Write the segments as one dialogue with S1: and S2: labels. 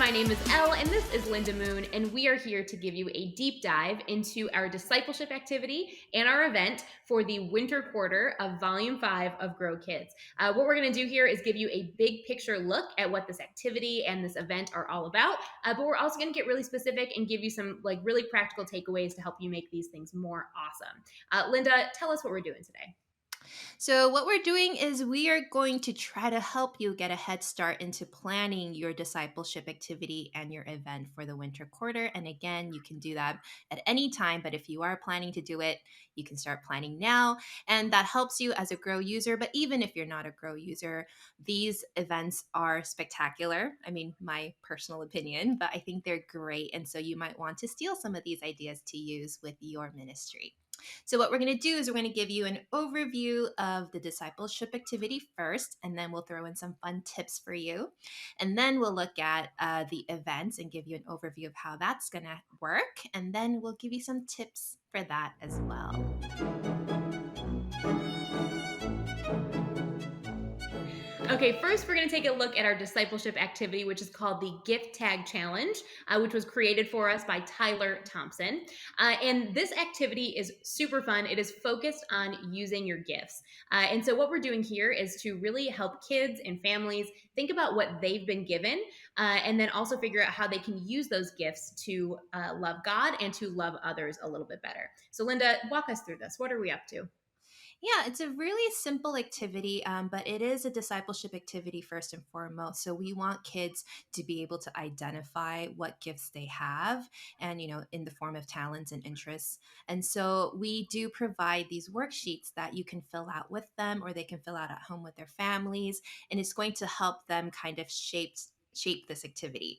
S1: my name is Elle, and this is Linda Moon, and we are here to give you a deep dive into our discipleship activity and our event for the winter quarter of Volume 5 of Grow Kids. What we're going to do here is give you a big picture look at what this activity and this event are all about, but we're also going to get really specific and give you some really practical takeaways to help you make these things more awesome. Linda, tell us what we're doing today.
S2: So, what we're doing is we are going to try to help you get a head start into planning your discipleship activity and your event for the winter quarter. And again, you can do that at any time, but if you are planning to do it, you can start planning now. And that helps you as a Grow user. But even if you're not a Grow user, these events are spectacular. I mean, my personal opinion, but I think they're great. And so you might want to steal some of these ideas to use with your ministry. So, what we're going to do is we're going to give you an overview of the discipleship activity first, and then we'll throw in some fun tips for you. And then we'll look at the events and give you an overview of how that's going to work. And then we'll give you some tips for that as well.
S1: Okay, first we're going to take a look at our discipleship activity, which is called the Gift Tag Challenge, which was created for us by Tyler Thompson. And this activity is super fun. It is focused on using your gifts. And so what we're doing here is to really help kids and families think about what they've been given, and then also figure out how they can use those gifts to love God and to love others a little bit better. So Linda, walk us through this. What are we up to?
S2: Yeah, it's a really simple activity, but it is a discipleship activity first and foremost. So we want kids to be able to identify what gifts they have and, in the form of talents and interests. And so we do provide these worksheets that you can fill out with them or they can fill out at home with their families. And it's going to help them kind of shape this activity.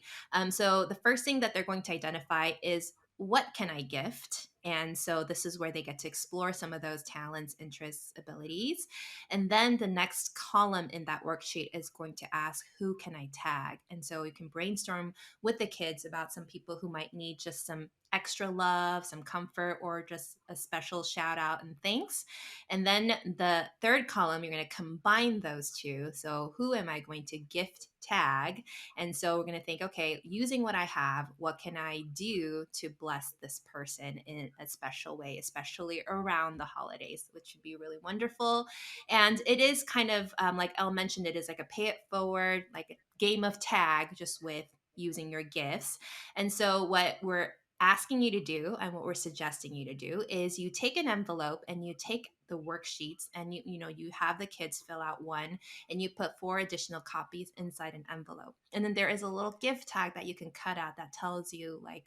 S2: So the first thing that they're going to identify is, what can I gift? And so this is where they get to explore some of those talents, interests, abilities. And then the next column in that worksheet is going to ask, who can I tag? And so you can brainstorm with the kids about some people who might need just some extra love, some comfort, or just a special shout out and thanks. And then the third column, you're going to combine those two. So who am I going to gift tag? And so we're going to think, okay, using what I have, what can I do to bless this person in a special way, especially around the holidays, which would be really wonderful. And it is kind of like Elle mentioned, it is like a pay it forward, like a game of tag, just with using your gifts. And so what we're asking you to do and what we're suggesting you to do is you take an envelope and you take the worksheets and you have the kids fill out one and you put 4 additional copies inside an envelope. And then there is a little gift tag that you can cut out that tells you like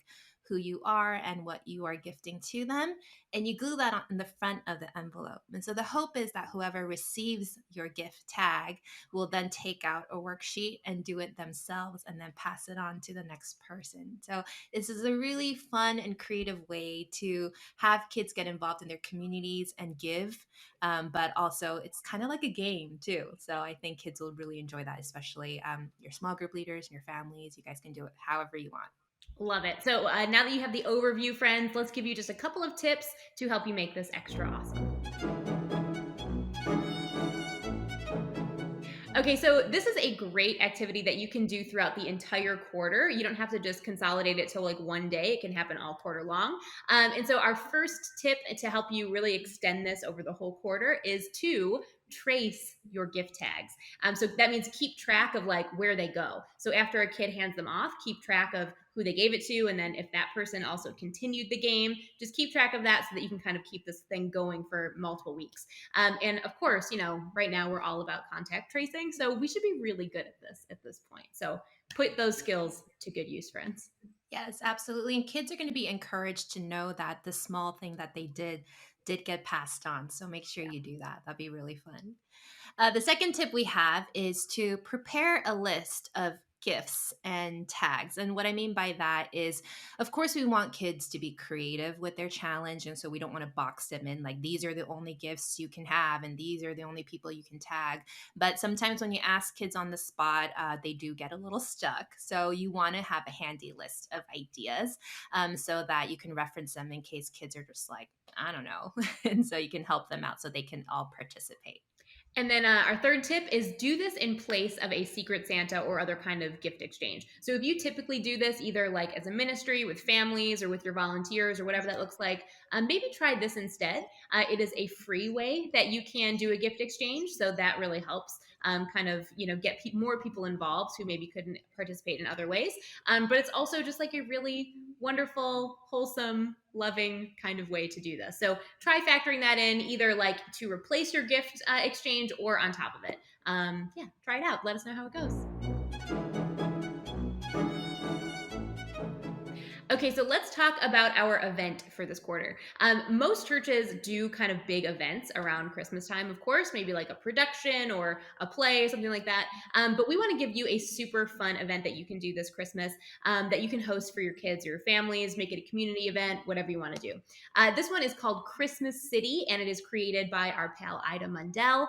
S2: who you are and what you are gifting to them. And you glue that on the front of the envelope. And so the hope is that whoever receives your gift tag will then take out a worksheet and do it themselves and then pass it on to the next person. So this is a really fun and creative way to have kids get involved in their communities and give, but also it's kind of like a game too. So I think kids will really enjoy that, especially your small group leaders and your families. You guys can do it however you want.
S1: Love it. So now that you have the overview, friends, let's give you just a couple of tips to help you make this extra awesome. Okay, so this is a great activity that you can do throughout the entire quarter. You don't have to just consolidate it to one day. It can happen all quarter long. And so our first tip to help you really extend this over the whole quarter is to trace your gift tags. So that means keep track of where they go. So after a kid hands them off, keep track of who they gave it to. And then if that person also continued the game, just keep track of that so that you can kind of keep this thing going for multiple weeks. And of course, right now we're all about contact tracing. So we should be really good at this point. So put those skills to good use, friends.
S2: Yes, absolutely. And kids are going to be encouraged to know that the small thing that they did get passed on. So make sure you do that. That'd be really fun. The second tip we have is to prepare a list of gifts and tags. And what I mean by that is, of course, we want kids to be creative with their challenge. And so we don't want to box them in like these are the only gifts you can have and these are the only people you can tag. But sometimes when you ask kids on the spot, they do get a little stuck. So you want to have a handy list of ideas so that you can reference them in case kids are just like, I don't know. And so you can help them out so they can all participate.
S1: And then our third tip is do this in place of a secret Santa or other kind of gift exchange. So if you typically do this either like as a ministry with families or with your volunteers or whatever that looks like, maybe try this instead. It is a free way that you can do a gift exchange, so that really helps kind of get more people involved who maybe couldn't participate in other ways. But it's also just like a really wonderful, wholesome, loving kind of way to do this. So try factoring that in either like to replace your gift exchange or on top of it. Yeah, try it out. Let us know how it goes. Okay, so let's talk about our event for this quarter. Most churches do kind of big events around Christmas time, of course, maybe like a production or a play, something like that. But we want to give you a super fun event that you can do this Christmas that you can host for your kids or your families, make it a community event, whatever you want to do. This one is called Christmas City, and it is created by our pal Ida Mundell.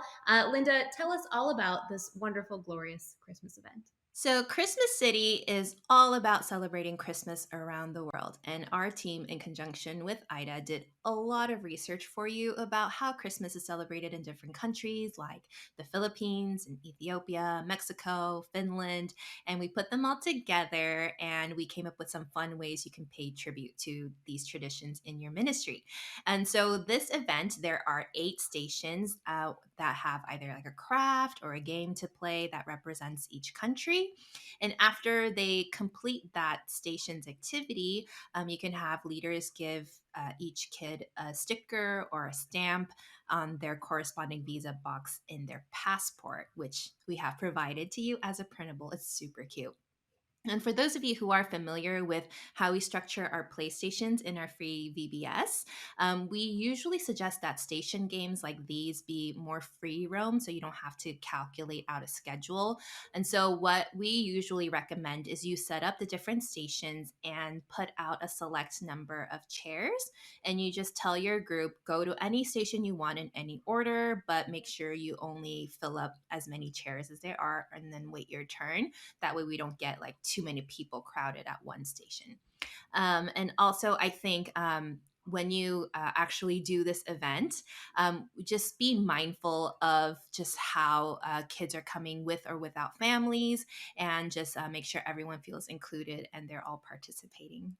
S1: Linda, tell us all about this wonderful, glorious Christmas event.
S2: So, Christmas City is all about celebrating Christmas around the world. And our team, in conjunction with IDA, did a lot of research for you about how Christmas is celebrated in different countries like the Philippines and Ethiopia, Mexico, Finland. And we put them all together and we came up with some fun ways you can pay tribute to these traditions in your ministry. And so, this event, there are 8 stations that have either like a craft or a game to play that represents each country. And after they complete that station's activity, you can have leaders give each kid a sticker or a stamp on their corresponding visa box in their passport, which we have provided to you as a printable. It's super cute. And for those of you who are familiar with how we structure our playstations in our free VBS, we usually suggest that station games like these be more free roam so you don't have to calculate out a schedule. And so, what we usually recommend is you set up the different stations and put out a select number of chairs. And you just tell your group, go to any station you want in any order, but make sure you only fill up as many chairs as there are and then wait your turn. That way, we don't get like too many people crowded at one station. And also, I think when you actually do this event, just be mindful of just how kids are coming with or without families, and just make sure everyone feels included and they're all participating.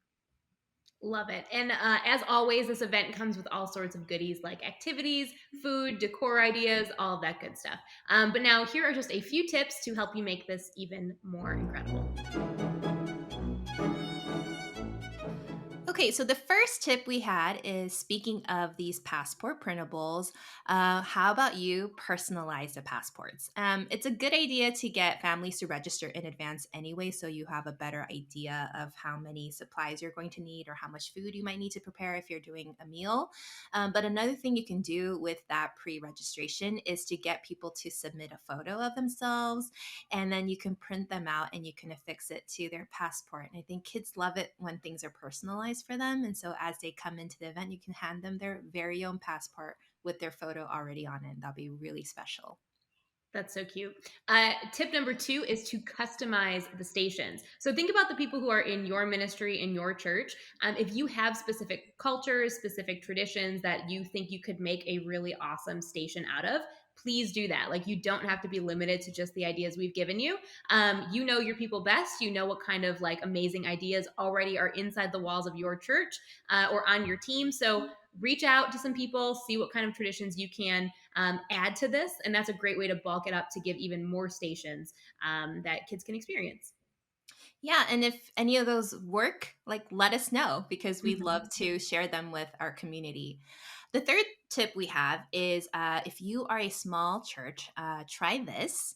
S1: Love it. And as always, this event comes with all sorts of goodies like activities, food, decor ideas, all of that good stuff. But now, here are just a few tips to help you make this even more incredible.
S2: Okay, so the first tip we had is speaking of these passport printables, how about you personalize the passports? It's a good idea to get families to register in advance anyway, so you have a better idea of how many supplies you're going to need or how much food you might need to prepare if you're doing a meal. But another thing you can do with that pre registration is to get people to submit a photo of themselves, and then you can print them out and you can affix it to their passport. And I think kids love it when things are personalized for them. And so as they come into the event, you can hand them their very own passport with their photo already on it. That'll be really special.
S1: That's so cute. Tip number two is to customize the stations. So think about the people who are in your ministry, in your church. If you have specific cultures, specific traditions that you think you could make a really awesome station out of, please do that. Like, you don't have to be limited to just the ideas we've given you. You know your people best. You know what kind of like amazing ideas already are inside the walls of your church or on your team. So reach out to some people, see what kind of traditions you can add to this. And that's a great way to bulk it up to give even more stations that kids can experience.
S2: Yeah, and if any of those work, like let us know because we'd love
S1: Mhm.
S2: to share them with our community. The third tip we have is if you are a small church, try this.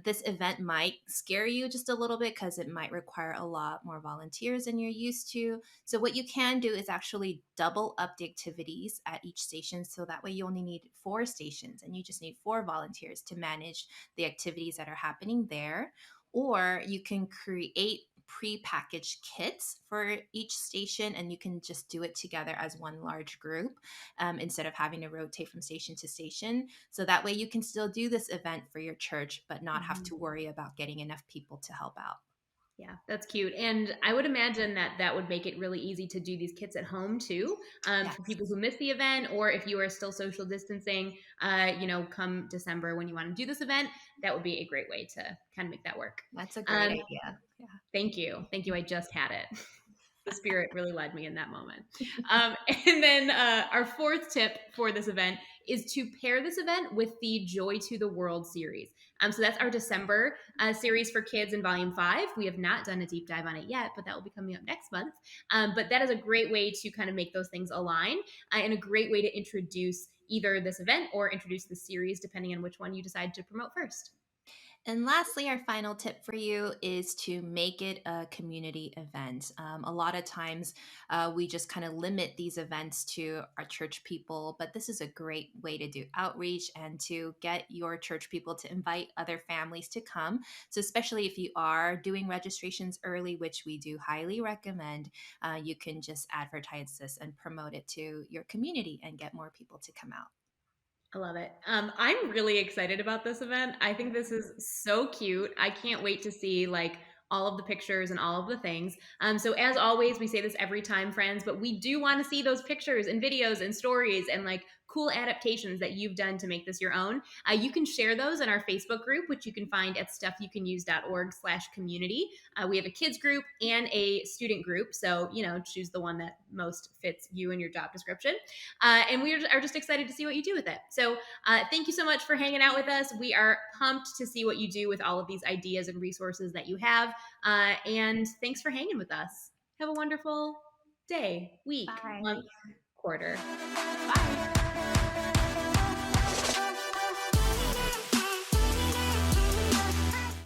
S2: This event might scare you just a little bit because it might require a lot more volunteers than you're used to. So, what you can do is actually double up the activities at each station. So that way, you only need 4 stations and you just need 4 volunteers to manage the activities that are happening there. Or you can create pre-packaged kits for each station and you can just do it together as one large group instead of having to rotate from station to station. So that way you can still do this event for your church but not have
S1: Mhm.
S2: to worry about getting enough people to help out.
S1: Yeah, that's cute. And I would imagine that that would make it really easy to do these kits at home too, for
S2: Yes.
S1: people who miss the event, or if you are still social distancing, come December when you want to do this event, that would be a great way to kind of make that work.
S2: That's a great
S1: Um,
S2: idea. Yeah.
S1: Thank you. Thank you. I just had it. The spirit really led me in that moment. And then our fourth tip for this event is to pair this event with the Joy to the World series. So that's our December series for kids in volume 5. We have not done a deep dive on it yet, but that will be coming up next month. But that is a great way to kind of make those things align, and a great way to introduce either this event or introduce the series, depending on which one you decide to promote first.
S2: And lastly, our final tip for you is to make it a community event. A lot of times we just kind of limit these events to our church people, but this is a great way to do outreach and to get your church people to invite other families to come. So, especially if you are doing registrations early, which we do highly recommend, you can just advertise this and promote it to your community and get more people to come out.
S1: I love it. I'm really excited about this event. I think this is so cute. I can't wait to see like all of the pictures and all of the things. So as always, we say this every time, friends, but we do want to see those pictures and videos and stories and like cool adaptations that you've done to make this your own. You can share those in our Facebook group, which you can find at stuffyoucanuse.org/community. We have a kids group and a student group. So, choose the one that most fits you and your job description. And we are just excited to see what you do with it. So thank you so much for hanging out with us. We are pumped to see what you do with all of these ideas and resources that you have. And thanks for hanging with us. Have a wonderful day, week, month,
S2: Bye.
S1: quarter.
S2: Bye.